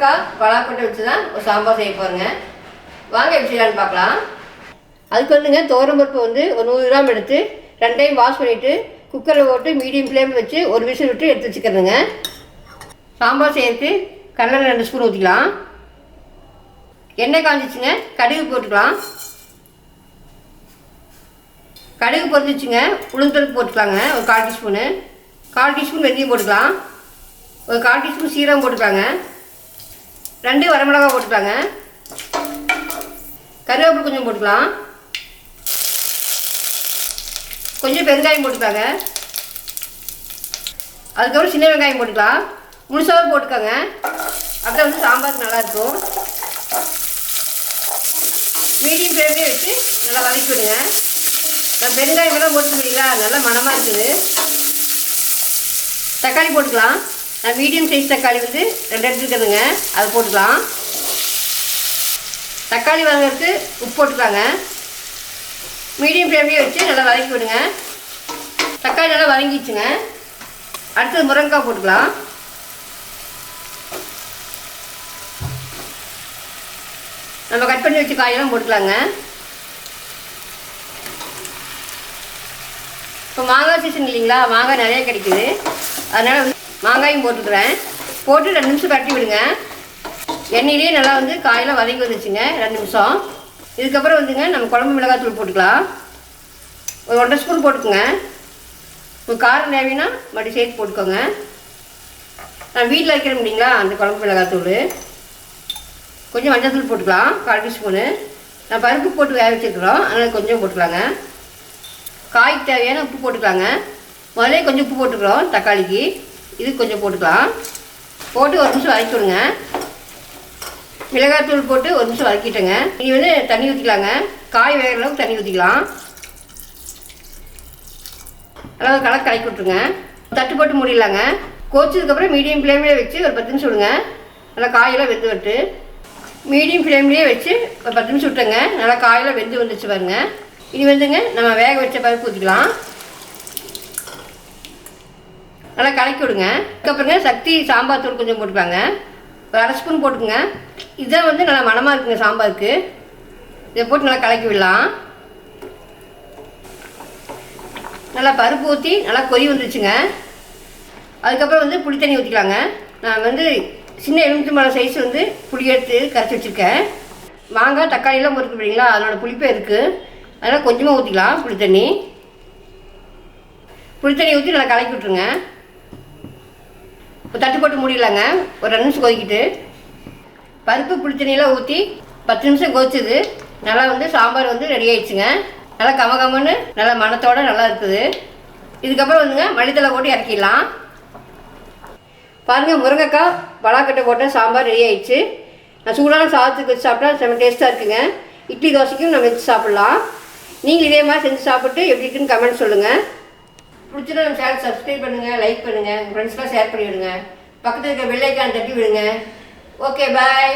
முருங்கைக்காய் பலாக்கொட்டை வச்சு தான் ஒரு சாம்பார் செய்ய போகிறேங்க. வாங்க எப்படி செய்யலான்னு பார்க்கலாம். அதுக்கு வந்துங்க துவரம்பருப்பு வந்து ஒரு 100 கிராம் எடுத்து 2 டைம் வாஷ் பண்ணிவிட்டு குக்கரில் போட்டு மீடியம் ஃப்ளேமில் வச்சு ஒரு விசில் விட்டு எடுத்து வச்சுக்கிறதுங்க. சாம்பார் செய்யறதுக்கு கடலை 2 ஸ்பூன் ஊற்றிக்கலாம். எண்ணெய் காஞ்சிச்சுங்க, கடுகு போட்டுக்கலாம். கடுகு பொரிச்சிச்சுங்க, உளுந்தம்பருப்பு போட்டுக்கலாங்க ஒரு 1/4 டீஸ்பூனு. 1/4 டீஸ்பூன் வெந்தயம் போட்டுக்கலாம். ஒரு 1/4 டீஸ்பூன் சீரகம் போட்டுக்கலாங்க. 2 வரமிளகா போட்டுக்கலாங்க. கருவேப்பிலை கொஞ்சம் போட்டுக்கலாம். கொஞ்சம் பெருங்காயம் போட்டுக்கலாங்க. அதுக்கப்புறம் சின்ன வெங்காயம் போட்டுக்கலாம். முழுசாவும் போட்டுக்கோங்க, அப்போ வந்து சாம்பாருக்கு நல்லாயிருக்கும். மீடியம் ஃப்ளேம்லேயே வச்சு நல்லா வதக்கி விடுங்க. பெருங்காயம் எல்லாம் போட்டுக்கிறீங்களா, நல்லா மணமாக இருக்குது. தக்காளி போட்டுக்கலாம். நான் மீடியம் சைஸ் தக்காளி வந்து 2 எடுத்துக்கிறதுங்க, அது போட்டுக்கலாம். தக்காளி வதங்கிறதுக்கு உப்பு போட்டுக்கலாங்க. மீடியம் ஃப்ளேம்லேயே வச்சு நல்லா வதக்கி விடுங்க. தக்காளி நல்லா வதங்கிடுச்சுங்க. அடுத்தது முருங்கைக்காய் போட்டுக்கலாம். நம்ம கட் பண்ணி வச்சு காயெல்லாம் போட்டுக்கலாங்க. இப்போ மாங்காய் சீசன் இல்லைங்களா, மாங்காய் நிறைய கிடைக்குது, அதனால் வந்து மாங்காயும் போட்டுக்கிறேன். போட்டு 2 நிமிஷம் கட்டி விடுங்க. எண்ணெயிலே நல்லா வந்து காயெல்லாம் வதங்கி வந்துச்சுங்க 2 நிமிஷம். இதுக்கப்புறம் வந்துங்க நம்ம குழம்பு மிளகாத்தூள் போட்டுக்கலாம். ஒரு 1.5 ஸ்பூன் போட்டுக்கோங்க. உங்களுக்கு காரம் தேவைன்னா மறுபடியும் சேர்த்து போட்டுக்கோங்க. நான் வீட்டில் வைக்கிறேன் இல்லைங்களா அந்த குழம்பு மிளகாத்தூள். கொஞ்சம் மஞ்சள் போட்டுக்கலாம் 1/4 டீஸ்பூனு. நான் பருப்பு போட்டு வேக வச்சுருக்குறோம், அதனால் கொஞ்சம் போட்டுக்கலாங்க. காய்க்கு தேவையான உப்பு போட்டுக்கலாங்க. முதலே கொஞ்சம் உப்பு போட்டுக்கிறோம் தக்காளிக்கு, இது கொஞ்சம் போட்டுக்கலாம். போட்டு 1 நிமிஷம் வதக்கி விடுங்க. மிளகாத்தூள் போட்டு 1 நிமிஷம் வதக்கிட்டேங்க. இனி வந்து தண்ணி ஊற்றிக்கலாங்க. காய் வேகிற அளவுக்கு தண்ணி ஊற்றிக்கலாம். அளவு கலக்கி விட்டுருங்க. தட்டு போட்டு மூடிடலாங்க. கோச்சதுக்கப்புறம் மீடியம் ஃப்ளேம்லேயே வச்சு ஒரு 10 நிமிஷம் விடுங்க. நல்லா காயெல்லாம் வெந்து விட்டு மீடியம் ஃப்ளேம்லேயே வச்சு ஒரு 10 நிமிஷம் விட்டுங்க. நல்லா காயெல்லாம் வெந்து வந்துச்சு பாருங்க. இனி வந்துங்க நம்ம வேக வச்ச பருப்பு ஊற்றிக்கலாம். நல்லா கலக்கி விடுங்க. அதுக்கப்புறங்க சக்தி சாம்பார் தூள் கொஞ்சம் போட்டுக்கலாங்க. ஒரு 1/2 ஸ்பூன் போட்டுக்குங்க. இதுதான் வந்து நல்லா மணமாக இருக்குங்க சாம்பாருக்கு. இதை போட்டு நல்லா கலக்கி விடலாம். நல்லா பருப்பு ஊற்றி நல்லா கொதி வந்துருச்சுங்க. அதுக்கப்புறம் வந்து புளி தண்ணி ஊற்றிக்கலாங்க. நான் வந்து சின்ன எலுமிச்சம்பழம் சைஸ் வந்து புளி எடுத்து கரைச்சி வச்சுருக்கேன். மாங்காய் தக்காளியெல்லாம் பொறுத்து போடுறீங்களா, அதனோட புளிப்பே இருக்குது, அதனால் கொஞ்சமாக ஊற்றிக்கலாம் புளி தண்ணி. புளி தண்ணி ஊற்றி நல்லா கலக்கி விட்ருங்க. இப்போ தட்டு போட்டு மூடிடலாங்க. ஒரு 2 நிமிஷம் கொதிக்கிட்டு பருப்பு புளி தண்ணியெல்லாம் ஊற்றி 10 நிமிஷம் கொதிச்சது. நல்லா வந்து சாம்பார் வந்து ரெடி ஆகிடுச்சுங்க. நல்லா கமகமன்னு நல்லா மணத்தோடு நல்லா இருக்குது. இதுக்கப்புறம் வந்துங்க மல்லித்தலை போட்டு இறக்கிடலாம். பாருங்கள், முருங்கைக்காய் பலாக்கொட்டை போட்ட சாம்பார் ரெடி ஆகிடுச்சு. நான் சூடான சாதத்துக்கு வச்சு சாப்பிட்டா செம்ம டேஸ்ட்டாக இருக்குங்க. இட்லி தோசைக்கும் நம்ம வச்சு சாப்பிட்லாம். நீங்கள் இதே மாதிரி செஞ்சு சாப்பிட்டு எப்படி இருக்குன்னு கமெண்ட் சொல்லுங்கள். பிடிச்சதை நம்ம சேனல் சப்ஸ்கிரைப் பண்ணுங்கள், லைக் பண்ணுங்கள், உங்கள் ஃப்ரெண்ட்ஸ்லாம் ஷேர் பண்ணி விடுங்க. பக்கத்தில் இருக்க பெல் ஐக்கான் தட்டி விடுங்க. ஓகே, பாய்.